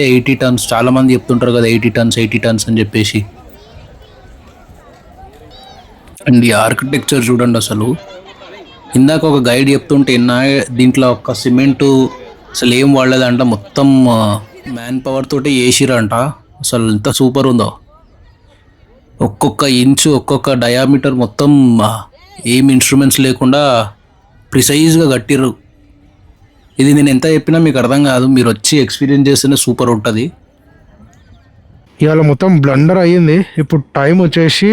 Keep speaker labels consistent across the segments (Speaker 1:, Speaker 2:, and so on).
Speaker 1: 80 turns, చాలా మంది చెప్తుంటారు కదా 80 టన్స్ అని చెప్పేసి. అండ్ ఈ ఆర్కిటెక్చర్ చూడండి అసలు. ఇందాక ఒక గైడ్ చెప్తుంటే దీంట్లో ఒక సిమెంటు అసలు ఏం వాడలేదంట, మొత్తం మ్యాన్ పవర్ తోటి చేసిరంట. అసలు ఎంత సూపర్ ఉందో. ఒక్కొక్క ఇంచు, ఒక్కొక్క డయామీటర్ మొత్తం ఏం ఇన్స్ట్రుమెంట్స్ లేకుండా ప్రిసైజ్గా కట్టిర్రు. ఇది నేను ఎంత చెప్పినా మీకు అర్థం కాదు, మీరు వచ్చి ఎక్స్పీరియన్స్ చేస్తేనే సూపర్ ఉంటుంది.
Speaker 2: ఇవాళ మొత్తం బ్లండర్ అయ్యింది. ఇప్పుడు టైం వచ్చేసి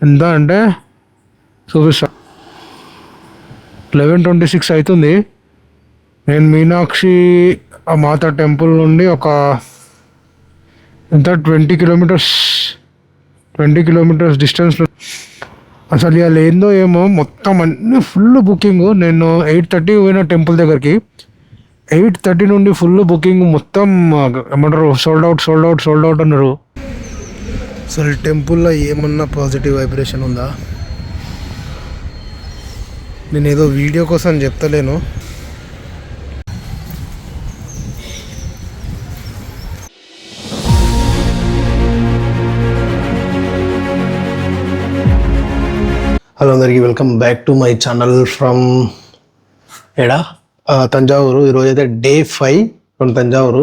Speaker 2: ఎంత అంటే చూపిస్తా, 11:26 అవుతుంది. నేను మీనాక్షి మాత టెంపుల్ నుండి ఒక ఎంత 20 కిలోమీటర్స్ డిస్టెన్స్లో. అసలు ఇవాళ ఏందో ఏమో మొత్తం అన్నీ ఫుల్ బుకింగ్. నేను 8:30 పోయిన టెంపుల్ దగ్గరికి, 8:30 నుండి ఫుల్ బుకింగ్. మొత్తం ఏమంటారు, సోల్డ్ అవుట్ అన్నారు. అసలు టెంపుల్లో ఏమన్నా పాజిటివ్ వైబ్రేషన్ ఉందా? నేను ఏదో వీడియో కోసం చెప్తలేను. హలో అందరికీ, welcome back to my channel from Thanjavur. ఈరోజు అయితే డే 5 ఫ్రమ్ తంజావూరు.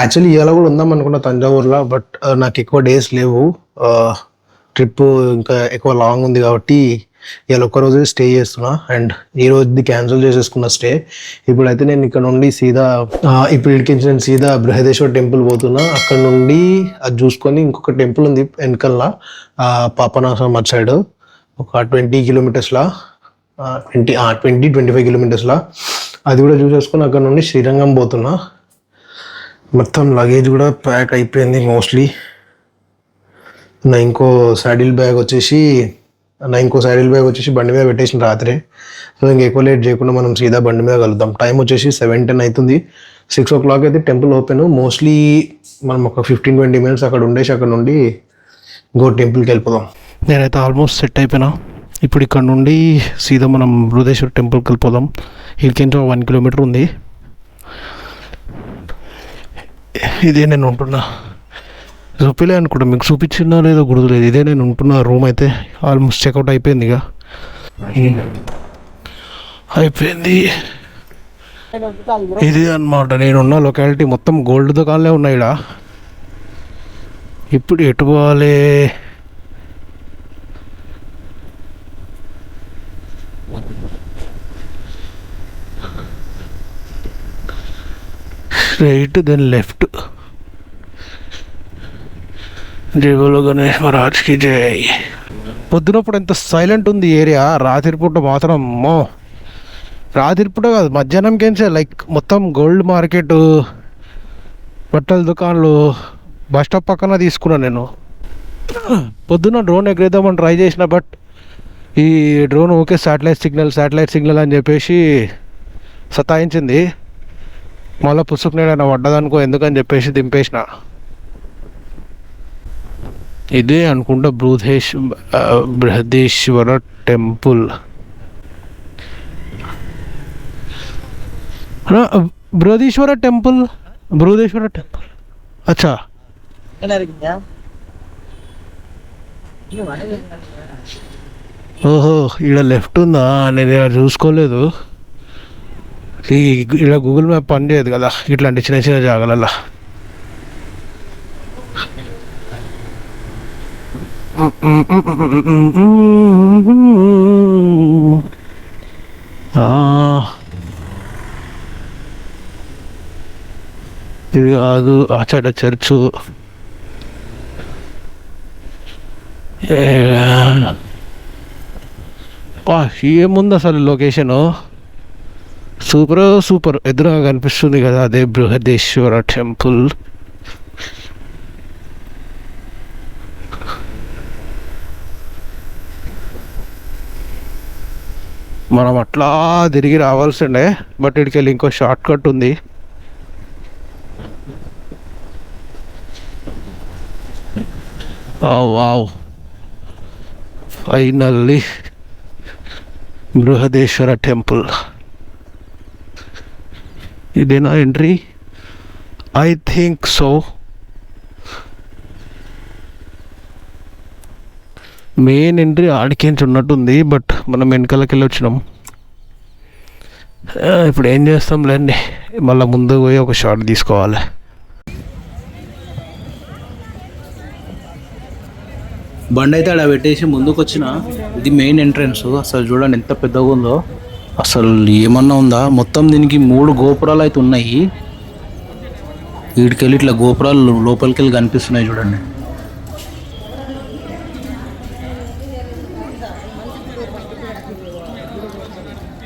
Speaker 2: యాక్చువల్లీ ఇవాళ కూడా ఉందాం అనుకున్నా తంజావూరులో, బట్ నాకు ఎక్కువ డేస్ లేవు. ట్రిప్ ఇంకా ఎక్కువ లాంగ్ ఉంది కాబట్టి ఇవాళ ఒక్కరోజు స్టే చేస్తున్నా. అండ్ ఈ రోజుది క్యాన్సిల్ చేసేసుకున్న స్టే. ఇప్పుడైతే నేను ఇక్కడ నుండి నేను సీదా బృహదేశ్వర టెంపుల్ పోతున్నా. అక్కడ నుండి అది చూసుకొని ఇంకొక టెంపుల్ ఉంది వెనకల్లా, పాపనాశం అటు సైడ్, ఒక 20 కిలోమీటర్స్లా, 25 కిలోమీటర్స్లా. అది కూడా చూసేసుకొని అక్కడ నుండి శ్రీరంగం పోతున్నా. మొత్తం లగేజ్ కూడా ప్యాక్ అయిపోయింది మోస్ట్లీ. నా ఇంకో శాడిల్ బ్యాగ్ వచ్చేసి బండి మీద పెట్టేసిన రాత్రి. సో ఇంక ఎక్కువ లేట్ చేయకుండా మనం సీదా బండి మీద కలుద్దాం. టైం వచ్చేసి 7:10 అవుతుంది. 6 o'clock అయితే టెంపుల్ ఓపెన్. మోస్ట్లీ మనం ఒక 15-20 minutes అక్కడ ఉండేసి అక్కడ నుండి ఇంకో టెంపుల్కి వెళ్ళిపోదాం. నేనైతే ఆల్మోస్ట్ సెట్ అయిపోయినా. ఇప్పుడు ఇక్కడ నుండి సీదా మనం బృహదేశ్వర టెంపుల్కి వెళ్ళిపోదాం. ఇక్కడికి 1 kilometer ఉంది. ఇదే నేను ఉంటున్నా, చూపిలే అనుకుంటా, మీకు చూపించినా లేదో గుర్తులేదు. ఇదే నేను ఉంటున్న రూమ్. అయితే ఆల్మోస్ట్ చెక్అవుట్ అయిపోయింది. ఇక అయిపోయింది. ఇది అన్నమాట నేనున్న లొకాలిటీ. మొత్తం గోల్డ్ దుకాణాలే ఉన్నాయి ఇక్కడ. ఇప్పుడు ఎటు పోవాలి? Straight then left. జై బోలో గణేష్ మహారాజ్కి జై. పొద్దునప్పుడు ఎంత సైలెంట్ ఉంది ఏరియా. రాత్రిపూట మాత్రం రాత్రిపూట కాదు, మధ్యాహ్నంకేంచే లైక్ మొత్తం గోల్డ్ మార్కెట్, బట్టల దుకాణాలు, బస్ స్టాప్ పక్కన తీసుకున్నాను నేను. పొద్దున్న డ్రోన్ ఎగరేద్దామని ట్రై చేసిన, బట్ ఈ డ్రోన్ ఓకే శాటిలైట్ సిగ్నల్ అని చెప్పేసి సతాయించింది. మళ్ళీ పుసుకు నేడైనా పడ్డదనుకో ఎందుకని చెప్పేసి దింపేసిన. ఇదే అనుకుంటా బృహదేశ్వర టెంపుల్. బృహదేశ్వర టెంపుల్ అచ్చా. ఓహో, ఇక్కడ లెఫ్ట్ ఉందా? నేను చూసుకోలేదు. ఇలా గూగుల్ మ్యాప్ పని చేయదు కదా ఇట్లాంటి చిన్న చిన్న జాగాలల్లో. ఇది కాదు, ఆచాడ చర్చు. ఏముంది అసలు లొకేషను, సూపర్ ఎదురుగా కనిపిస్తుంది కదా, అదే బృహదేశ్వర టెంపుల్. మనం అట్లా తిరిగి రావాల్సిండే, బట్ ఇక్కడికి వెళ్ళి ఇంకో షార్ట్ కట్ ఉంది. Wow, finally Brihadeeswara temple. ఇదేనా entry? I think so. Main entry ఆడికేంచి ఉన్నట్టుంది, బట్ మనం వెనకాలకి వెళ్ళి వచ్చినాం. ఇప్పుడు ఏం చేస్తాంలేండి, మళ్ళీ ముందు పోయి ఒక షాట్ తీసుకోవాలి.
Speaker 1: బండి అయితే అక్కడ పెట్టేసి ముందుకు వచ్చిన. ఇది మెయిన్ ఎంట్రన్స్. అసలు చూడండి ఎంత పెద్దగా ఉందో. అసలు ఏమన్నా ఉందా? మొత్తం దీనికి 3 గోపురాలు అయితే ఉన్నాయి. వీడికెళ్ళి ఇట్లా గోపురాలు లోపలికి వెళ్ళి కనిపిస్తున్నాయి చూడండి.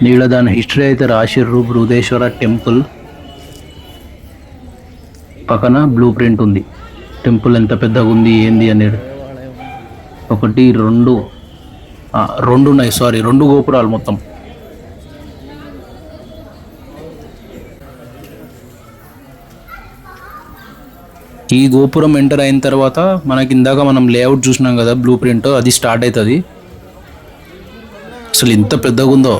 Speaker 1: నీళ్ళ దాని హిస్టరీ అయితే రాసిర్రు. బృహదేశ్వర టెంపుల్ పక్కన బ్లూ ప్రింట్ ఉంది. టెంపుల్ ఎంత పెద్దగా ఉంది ఏంది అనేది. 1 2 2 ఉన్నాయి. సారీ, 2 గోపురాలు మొత్తం. ఈ గోపురం ఎంటర్ అయిన తర్వాత మనకి ఇందాక మనం లేఅవుట్ చూసినాం కదా, బ్లూ ప్రింట్, అది స్టార్ట్ అవుతుంది. అసలు ఎంత పెద్దగా ఉందో.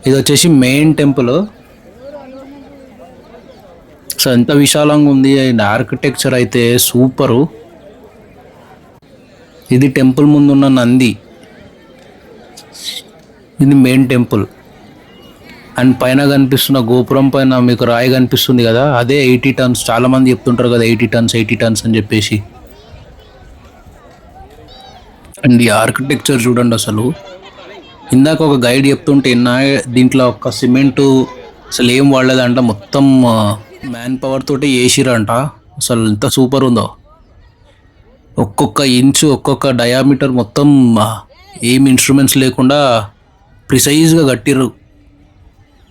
Speaker 1: ఇది వచ్చేసి మెయిన్ టెంపుల్. సో ఎంత విశాలంగా ఉంది. ఆర్కిటెక్చర్ అయితే సూపరు. ఇది టెంపుల్ ముందున్న నంది. ఇది మెయిన్ టెంపుల్. అండ్ పైన కనిపిస్తున్న గోపురం పైన మీకు రాయి కనిపిస్తుంది కదా, అదే 80 టన్స్. చాలా మంది చెప్తుంటారు కదా 80 టన్స్ అని చెప్పేసి. అండ్ ఈ ఆర్కిటెక్చర్ చూడండి అసలు. ఇందాక ఒక గైడ్ చెప్తుంటే దీంట్లో ఒక సిమెంటు అసలు ఏం వాడలేదంట, మొత్తం మ్యాన్ పవర్ తోటి వేసిరంట. అసలు ఎంత సూపర్ ఉందో. ఒక్కొక్క ఇంచు, ఒక్కొక్క డయామీటర్ మొత్తం ఏం ఇన్స్ట్రుమెంట్స్ లేకుండా ప్రిసైజ్గా కట్టిర్రు.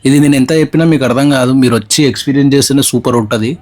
Speaker 1: ఇది నేను ఎంత చెప్పినా మీకు అర్థం కాదు, మీరు వచ్చి ఎక్స్పీరియన్స్ చేస్తేనే సూపర్ ఉంటుంది.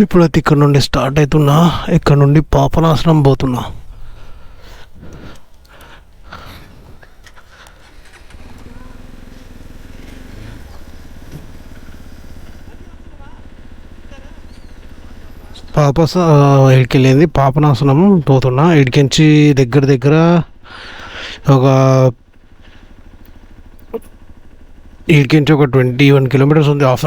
Speaker 2: ఇప్పుడైతే ఇక్కడ నుండి స్టార్ట్ అవుతున్నా. ఇక్కడ నుండి పాపనాశనం పోతున్నా. ఇడికెళ్ళింది పాపనాశనం పోతున్నా. ఇడికించి దగ్గర ఒక 21 కిలోమీటర్స్ ఉంది. హాఫ్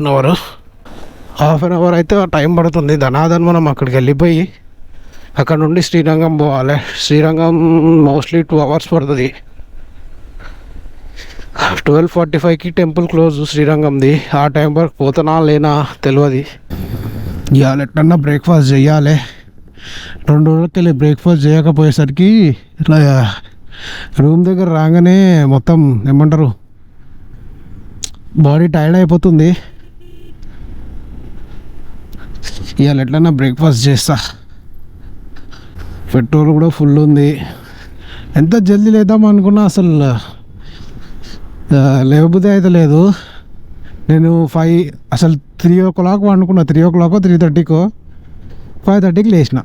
Speaker 2: అన్ అవర్ అయితే టైం పడుతుంది. ధనాదన్ మనం అక్కడికి వెళ్ళిపోయి అక్కడ నుండి శ్రీరంగం పోవాలి. శ్రీరంగం మోస్ట్లీ 2 అవర్స్ పడుతుంది. 12:45కి టెంపుల్ క్లోజ్ శ్రీరంగంది. ఆ టైం వరకు పోతున్నా లేనా తెలియదు. ఇవాళ ఎట్లన్నా బ్రేక్ఫాస్ట్ చేయాలి. 2 రోజులకి వెళ్ళి బ్రేక్ఫాస్ట్ చేయకపోయేసరికి ఇట్లా రూమ్ దగ్గర రాగానే మొత్తం ఏమంటారు, బాడీ టైర్డ్ అయిపోతుంది. ఇవాళ ఎట్లన్నా బ్రేక్ఫాస్ట్ చేస్తా. పెట్రోల్ కూడా ఫుల్ ఉంది. ఎంత జల్దీ లేద్దాం అనుకున్నా అసలు లేవబుద్ధి అయితే లేదు. నేను 3 o'clock అనుకున్నా. 3 o'clock 3:30కో 5:30కి లేచిన.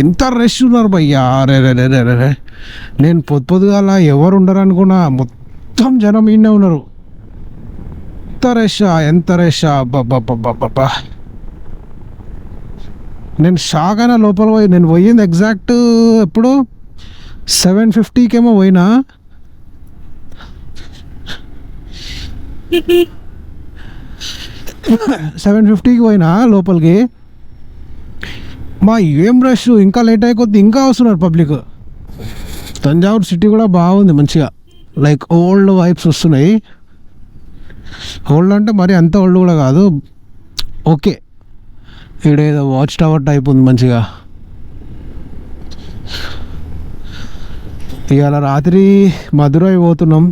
Speaker 2: ఇంత రష్ ఉన్నారు భయ్యా. రే నేను పొద్దుగాల ఎవరు ఉండరు అనుకున్నా, మొత్తం జనం ఈయనే ఉన్నారు. ఎంత రష్ బాబా. నేను షాక్ అయినా. లోపల నేను పోయింది ఎగ్జాక్ట్ ఎప్పుడు 750 పోయినా 750 పోయినా లోపలికి. మా ఏం రష్, ఇంకా లేట్ అయిపోద్ది, ఇంకా వస్తున్నారు పబ్లిక్. తంజావూరు సిటీ కూడా బాగుంది మంచిగా, లైక్ ఓల్డ్ వైబ్స్ వస్తున్నాయి. ఓల్డ్ అంటే మరి అంత ఓల్డ్ కూడా కాదు, ఓకే. ఈడేదో వాచ్ టవర్ టైప్ ఉంది మంచిగా. ఇవాళ రాత్రి మధురై పోతున్నాం.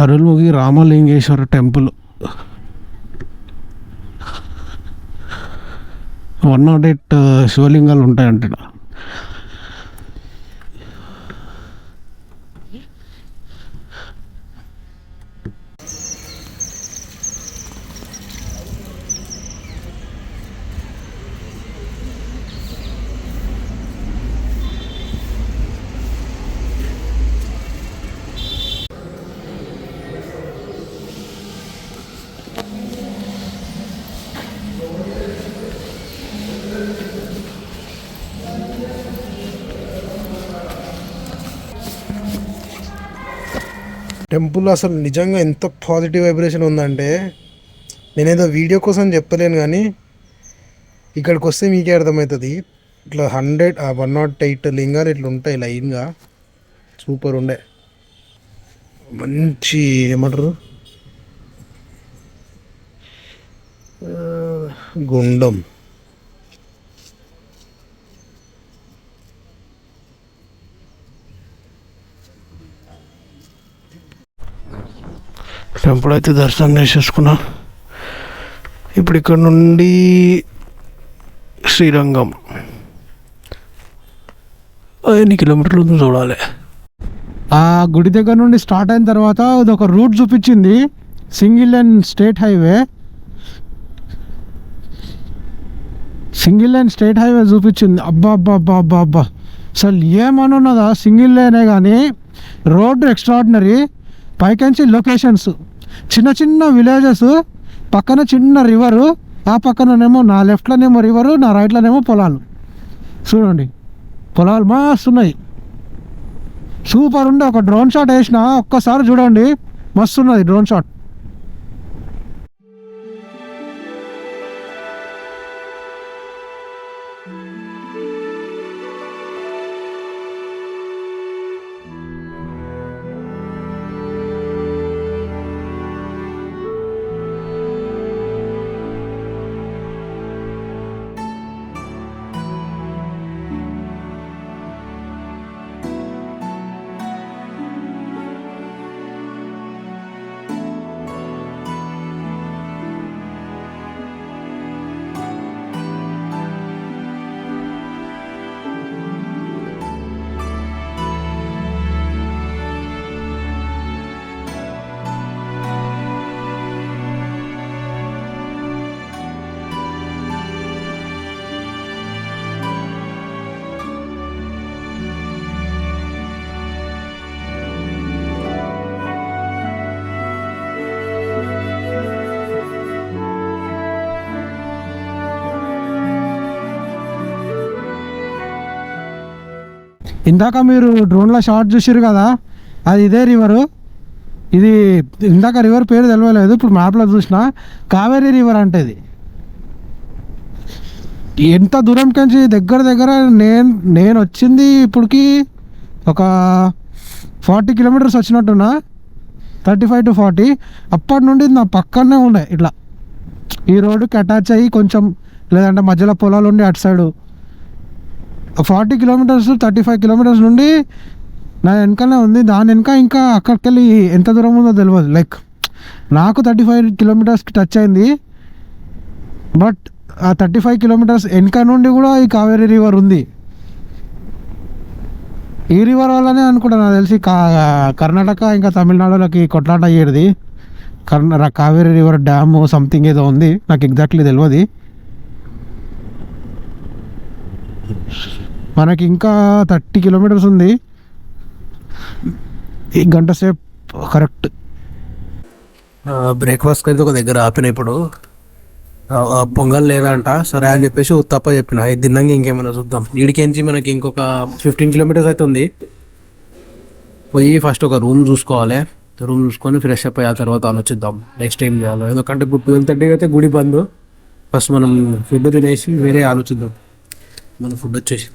Speaker 2: అరుల్ముగి రామలింగేశ్వర టెంపుల్ 108 శివలింగాలు ఉంటాయంట. టెంపుల్ అసలు నిజంగా ఎంత పాజిటివ్ వైబ్రేషన్ ఉందంటే, నేనేదో వీడియో కోసం చెప్తలేను కానీ ఇక్కడికి వస్తే మీకే అర్థమవుతుంది. ఇట్లా 108 లింగాలు ఇట్లా ఉంటాయి లైన్గా. సూపర్ ఉండే, మంచి ఏమంటారు గుండం. టెంపుల్ అయితే దర్శనం చేసేసుకున్నా. ఇప్పుడు ఇక్కడ నుండి శ్రీరంగం ఎన్ని కిలోమీటర్లు ఉందో చూడాలి. ఆ గుడి దగ్గర నుండి స్టార్ట్ అయిన తర్వాత అది ఒక రూట్ చూపించింది, సింగిల్ లైన్ స్టేట్ హైవే. చూపించింది. అబ్బా అబ్బా అబ్బా అబ్బా అబ్బా, అసలు ఏమనున్నదా, సింగిల్ లైనే కానీ రోడ్డు ఎక్స్ట్రాడినరీ. పైకంచి లొకేషన్స్, చిన్న చిన్న విలేజెస్, పక్కన చిన్న రివరు, ఆ పక్కననేమో నా లెఫ్ట్లోనేమో రివరు, నా రైట్లోనేమో పొలాలు. చూడండి పొలాలు మస్తున్నాయి, సూపర్ ఉండే. ఒక డ్రోన్ షాట్ వేసిన, ఒక్కసారి చూడండి మస్తున్నది డ్రోన్ షాట్. ఇందాక మీరు డ్రోన్లో షాట్ చూసారు కదా, అది ఇదే రివరు. ఇది ఇందాక రివర్ పేరు తెలియలేదు, ఇప్పుడు మ్యాప్లో చూసిన కావేరీ రివర్ అంటే ఇది. ఎంత దూరం కంచి దగ్గర నేను వచ్చింది ఇప్పటికి ఒక 40 కిలోమీటర్స్ వచ్చినట్టున్నా, 35 to 40. అప్పటి నుండి నా పక్కనే ఉండే ఇట్లా, ఈ రోడ్డుకి అటాచ్ అయ్యి కొంచెం, లేదంటే మధ్యలో పొలాలు ఉండి అటు సైడు 40 కిలోమీటర్స్ 35 కిలోమీటర్స్ నుండి నా వెనకనే ఉంది. దాని వెనక ఇంకా అక్కడికి వెళ్ళి ఎంత దూరం ఉందో తెలియదు. లైక్ నాకు 35 కిలోమీటర్స్కి టచ్ అయింది, బట్
Speaker 3: ఆ 35 కిలోమీటర్స్ వెనక నుండి కూడా ఈ కావేరీ రివర్ ఉంది. ఈ రివర్ వల్లనే అనుకుంటా నాకు తెలిసి కర్ణాటక ఇంకా తమిళనాడులకి కొట్లాట అయ్యేది. కావేరీ రివర్ డ్యామ్ సంథింగ్ ఏదో ఉంది, నాకు ఎగ్జాక్ట్లీ తెలియదు. మనకి ఇంకా 30 కిలోమీటర్స్ ఉంది, ఈ గంట సేపు కరెక్ట్.
Speaker 2: బ్రేక్ఫాస్ట్కి అయితే ఒక దగ్గర ఆపిన. ఇప్పుడు పొంగల్ లేదంట, సరే అని చెప్పేసి తప్ప చెప్పిన. ఇది తిన్నాక ఇంకేమైనా చూద్దాం. ఈడికించి మనకి ఇంకొక 15 కిలోమీటర్స్ అయితే ఉంది. పోయి ఫస్ట్ ఒక రూమ్ చూసుకోవాలి, రూమ్ చూసుకొని ఫ్రెష్ అప్ అయ్యి ఆ తర్వాత ఆలోచిద్దాం నెక్స్ట్ ఏం చేయాలి. ఎందుకంటే ఇప్పుడు 12:30 అయితే గుడి బంద్. ఫస్ట్ మనం ఫుడ్ తినేసి వేరే ఆలోచిద్దాం. మన ఫుడ్ వచ్చేసి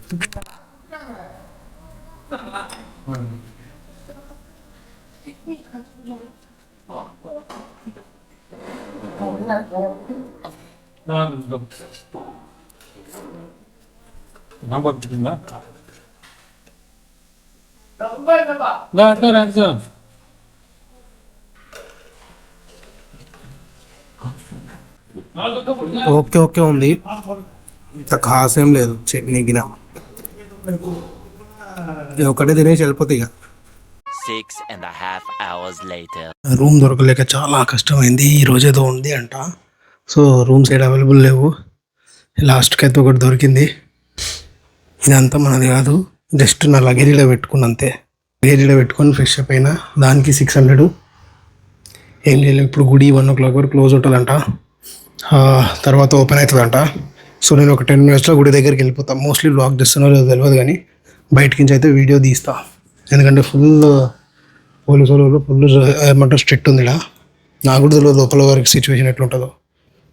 Speaker 2: ఓకే ఓకే ఉంది, ఇంత ఖాస్ ఏం లేదు. చట్నీ గిన ఇది ఒకటే తినేసి వెళ్ళిపోతాయి. ఇక
Speaker 4: 6.5 hours later.
Speaker 2: రూమ్ దొరకలేక చాలా కష్టమైంది. ఈ రోజు ఏదో ఉంది అంట, సో రూమ్స్ ఏడు అవైలబుల్ లేవు. లాస్ట్కి అయితే ఒకటి దొరికింది. ఇదంతా మనది కాదు, జస్ట్ నా లగేజీలో పెట్టుకుని అంతే. లగేజీలో పెట్టుకొని ఫ్రెష్ అప్ అయినా, దానికి 600. ఏం చేయలేము. ఇప్పుడు గుడి 1 o'clock వరకు క్లోజ్ ఉంటుందంట, తర్వాత ఓపెన్ అవుతుందంట. సో నేను ఒక 10 minutesలో గుడి దగ్గరికి వెళ్ళిపోతాను. మోస్ట్లీ బ్లాగ్ చేస్తున్నారో తెలియదు, కానీ బయటికి నుంచి అయితే వీడియో తీస్తా. ఎందుకంటే ఫుల్ పోలీసు వాళ్ళు ఫుల్ ఏమంటారు స్ట్రిక్ట్ ఉంది ఇక్కడ. నాకు కూడా తెలియదు లోపల వరకు సిచ్యువేషన్ ఎట్లుంటుందో,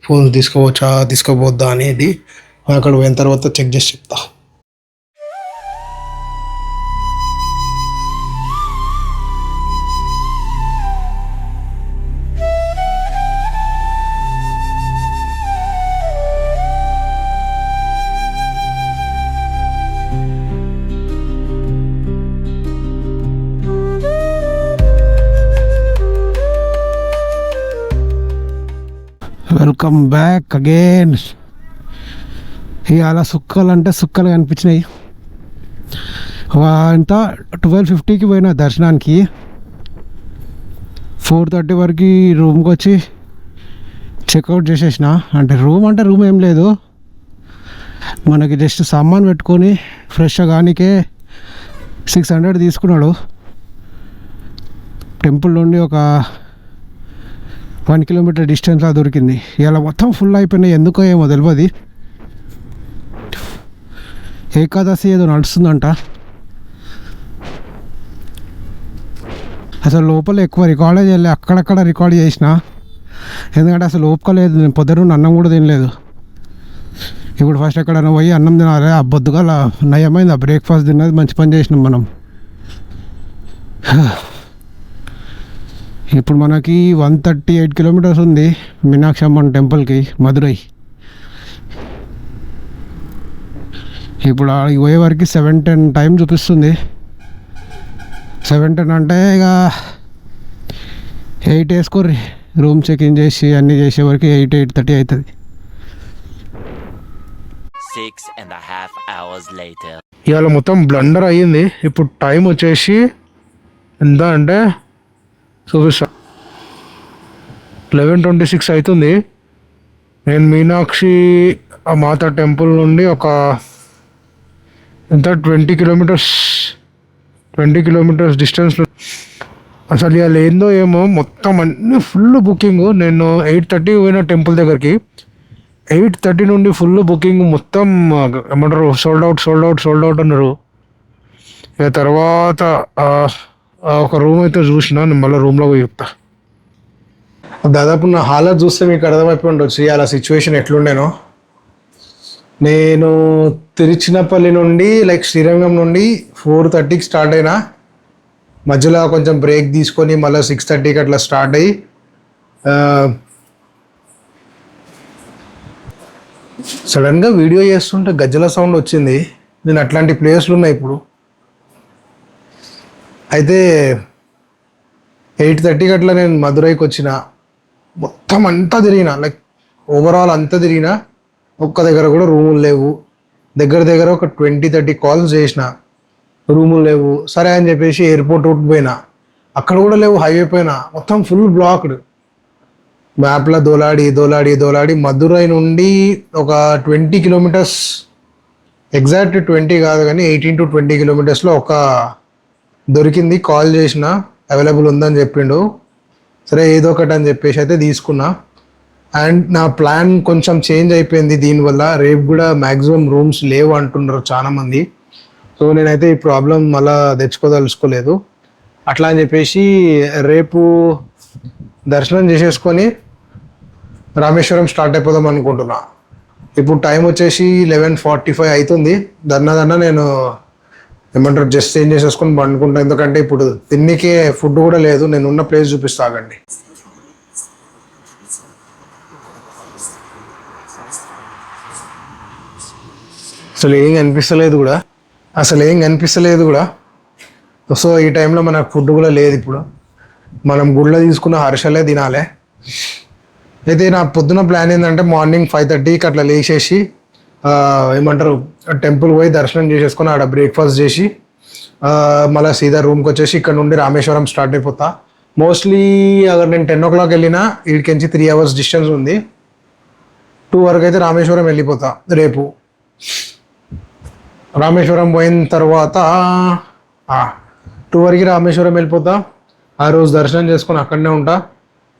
Speaker 2: ఫోన్ తీసుకోవచ్చా తీసుకోవద్దా అనేది అక్కడ పోయిన తర్వాత చెక్ చేసి చెప్తా.
Speaker 3: Welcome back again. ఇవాళ సుక్కలు అంటే సుక్కలు కనిపించినాయి. ఇంత 12:50కి పోయిన దర్శనానికి, 4:30 వరకు రూమ్కి వచ్చి చెక్అవుట్ చేసేసిన. అంటే రూమ్ ఏం లేదు, మనకి జస్ట్ సామాన్ పెట్టుకొని ఫ్రెష్ కానికే 600 తీసుకున్నాడు. టెంపుల్ నుండి ఒక 1 kilometer డిస్టెన్స్లో దొరికింది. ఇలా మొత్తం ఫుల్ అయిపోయినాయి, ఎందుకో ఏమో తెలియదు. ఏకాదశి ఏదో నడుస్తుందంట. అసలు లోపల ఎక్కువ రికార్డే చేయలే, అక్కడక్కడ రికార్డ్ చేసిన. ఎందుకంటే అసలు ఓపిక లేదు, నేను పొద్దున్న అన్నం కూడా తినలేదు. ఇప్పుడు ఫస్ట్ ఎక్కడైనా పోయి అన్నం తినాలి. ఆ బొద్దుగా నయమైంది, ఆ బ్రేక్ఫాస్ట్ తిన్నది మంచి పని చేసినాం మనం. ఇప్పుడు మనకి 138 kilometers ఉంది మీనాక్షి అమ్మన్ టెంపుల్కి, మధురై. ఇప్పుడు పోయే వరకు 7:10 టైం చూపిస్తుంది. 7:10 అంటే ఇక 8 వేసుకోర్రి. రూమ్ చెక్-ఇన్ చేసి అన్నీ చేసే వరకు 8:30 అవుతుంది.
Speaker 4: 6.5 hours later.
Speaker 2: ఇవాళ మొత్తం బ్లండర్ అయ్యింది. ఇప్పుడు టైం వచ్చేసి ఎంత అంటే చూపిస్తా, 11:26 అవుతుంది. నేను మీనాక్షి మాత టెంపుల్ నుండి ఒక ఎంత 20 kilometers డిస్టెన్స్లో. అసలు ఇవాళ ఏందో ఏమో మొత్తం అన్నీ ఫుల్ బుకింగ్. నేను 8:30 పోయిన టెంపుల్ దగ్గరికి, 8:30 నుండి ఫుల్ బుకింగ్. మొత్తం ఏమంటారు సోల్డ్ అవుట్ అన్నారు. ఇక తర్వాత ఒక రూమ్ అయితే చూసిన, నేను మళ్ళీ రూమ్లో పోయి చెప్తా. దాదాపు నా హాలత్ చూస్తే మీకు అర్థమైపోయి ఉండొచ్చు అలా సిచ్యువేషన్ ఎట్లుండేనో. నేను తిరుచినపల్లి నుండి శ్రీరంగం నుండి 4:30కి స్టార్ట్ అయినా. మధ్యలో కొంచెం బ్రేక్ తీసుకొని మళ్ళీ 6:30కి అట్లా స్టార్ట్ అయ్యి సడన్గా వీడియో చేస్తుంటే గజ్జల సౌండ్ వచ్చింది. నేను అట్లాంటి ప్లేస్లు ఉన్నాయి ఇప్పుడు. అయితే 8:30కి అట్లా నేను మధురైకి వచ్చిన. మొత్తం అంతా తిరిగిన, ఓవరాల్ అంతా తిరిగిన. ఒక్క దగ్గర కూడా రూములు లేవు. దగ్గర దగ్గర ఒక 20-30 కాల్స్ చేసిన, రూములు లేవు. సరే అని చెప్పేసి ఎయిర్పోర్ట్ రూట్ పోయినా, అక్కడ కూడా లేవు. హైవే పైన మొత్తం ఫుల్ బ్లాక్డ్. మ్యాప్లో దోలాడి మదురై నుండి ఒక 20 కిలోమీటర్స్, ఎగ్జాక్ట్ 20 కాదు కానీ 18 to 20 కిలోమీటర్స్లో ఒక దొరికింది. కాల్ చేసిన, అవైలబుల్ ఉందని చెప్పిండు. సరే ఏదో ఒకటి అని చెప్పేసి అయితే తీసుకున్నా. అండ్ నా ప్లాన్ కొంచెం చేంజ్ అయిపోయింది దీనివల్ల. రేపు కూడా మ్యాక్సిమం రూమ్స్ లేవు అంటున్నారు చాలామంది. సో నేనైతే ఈ ప్రాబ్లం మళ్ళీ తెచ్చుకోదలుచుకోలేదు. అట్లా అని చెప్పేసి రేపు దర్శనం చేసేసుకొని రామేశ్వరం స్టార్ట్ అయిపోదాం అనుకుంటున్నా. ఇప్పుడు టైం వచ్చేసి 11:45 అవుతుంది. దన్న నేను ఏమంటారు జస్ట్ చేంజ్ చేసేసుకొని పండుకుంటా. ఎందుకంటే ఇప్పుడు తిన్నికే ఫుడ్ కూడా లేదు. నేను ఉన్న ప్లేస్ చూపిస్తా ఆగండి. అసలు ఏం కనిపిస్తలేదు కూడా. సో ఈ టైంలో మనకు ఫుడ్ కూడా లేదు. ఇప్పుడు మనం గుడిలో తీసుకున్న హర్షలే తినాలి. అయితే నా పొద్దున ప్లాన్ ఏంటంటే మార్నింగ్ 5:30కి అట్లా లేచేసి ఏమంటారు టెంపుల్ పోయి దర్శనం చేసేసుకొని ఆడ బ్రేక్ఫాస్ట్ చేసి మళ్ళీ సీదా రూమ్కి వచ్చేసి ఇక్కడ నుండి రామేశ్వరం స్టార్ట్ అయిపోతా. మోస్ట్లీ అगर నేను 10 o'clock వెళ్ళినా వీడికించి 3 hours డిస్టెన్స్ ఉంది. 2 వరకు అయితే రామేశ్వరం వెళ్ళిపోతా. రేపు రామేశ్వరం పోయిన తర్వాత 2 వరకు రామేశ్వరం వెళ్ళిపోతా. ఆ రోజు దర్శనం చేసుకొని అక్కడనే ఉంటా.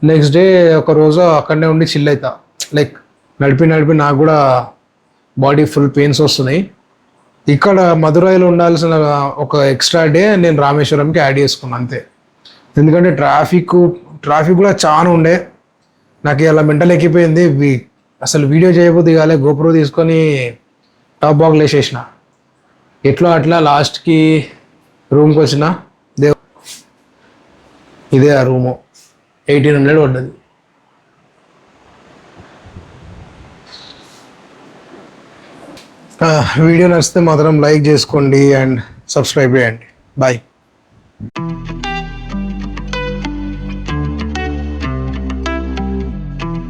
Speaker 2: నెక్స్ట్ డే ఒక రోజు అక్కడనే ఉండి చిల్ అవుతా. లైక్ నడిపి నాకు కూడా బాడీ ఫుల్ పెయిన్స్ వస్తున్నాయి. ఇక్కడ మదురైలో ఉండాల్సిన ఒక ఎక్స్ట్రా డే నేను రామేశ్వరంకి యాడ్ చేసుకున్నాను అంతే. ఎందుకంటే ట్రాఫిక్ కూడా చాలా ఉండే. నాకు ఇలా మెంటల్ ఎక్కిపోయింది. అసలు వీడియో చేయబోద్ది కాలే. గోప్రో తీసుకొని టాప్ బాక్స్ వేసేసిన. ఎట్లా అట్లా లాస్ట్కి రూమ్కి వచ్చిన. ఇదే ఆ రూము 1800 పడ్డది. వీడియో నచ్చితే మాత్రం లైక్ చేసుకోండి అండ్ సబ్స్క్రైబ్ చేయండి. బాయ్.